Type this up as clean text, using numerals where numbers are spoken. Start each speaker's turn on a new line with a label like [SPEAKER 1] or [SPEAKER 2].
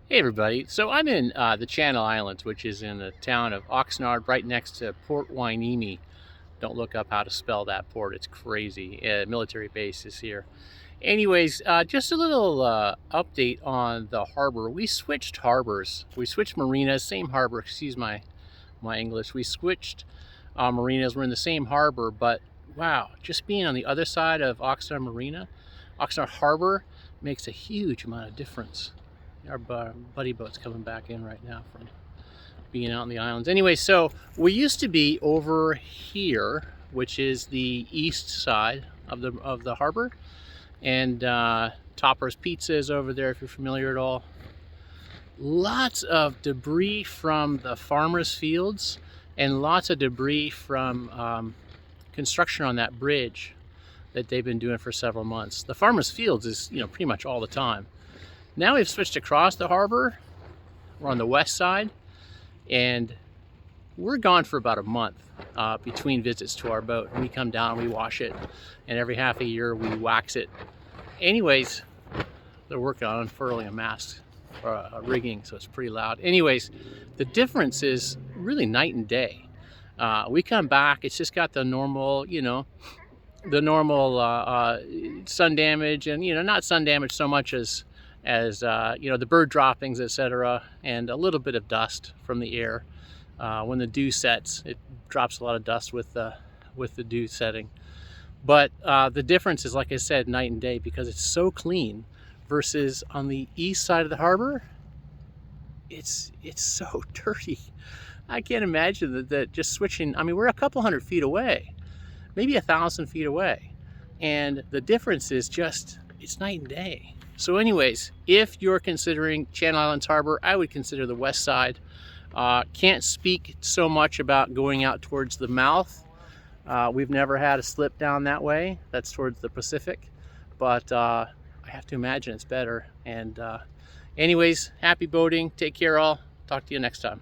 [SPEAKER 1] Hey everybody, so I'm in the Channel Islands, which is in the town of Oxnard, right next to Port Hueneme. Don't look up how to spell that port, it's crazy. Military base is here. Anyways, just a little update on the harbor. We switched harbors. We switched marinas, same harbor, excuse my English. We switched marinas, we're in the same harbor, but wow, just being on the other side of Oxnard Harbor makes a huge amount of difference. Our buddy boat's coming back in right now from being out in the islands. Anyway, so we used to be over here, which is the east side of the harbor, and Topper's Pizza is over there if you're familiar at all. Lots of debris from the farmers' fields, and lots of debris from construction on that bridge that they've been doing for several months. The farmers' fields is pretty much all the time. Now we've switched across the harbor. We're on the west side, and we're gone for about a month between visits to our boat. We come down, we wash it, and every half a year we wax it. Anyways, they're working on unfurling a mast or a rigging, so it's pretty loud. Anyways, the difference is really night and day. We come back, it's just got the normal, sun damage, and not sun damage so much as the bird droppings, etc., and a little bit of dust from the air. When the dew sets, it drops a lot of dust with the dew setting. But the difference is, like I said, night and day, because it's so clean versus on the east side of the harbor, it's so dirty. I can't imagine that just switching. I mean, we're a couple hundred feet away, maybe 1,000 feet away, and the difference is just, it's night and day. So anyways, if you're considering Channel Islands Harbor, I would consider the west side. Can't speak so much about going out towards the mouth. We've never had a slip down that way. That's towards the Pacific. But I have to imagine it's better. And anyways, happy boating. Take care all. Talk to you next time.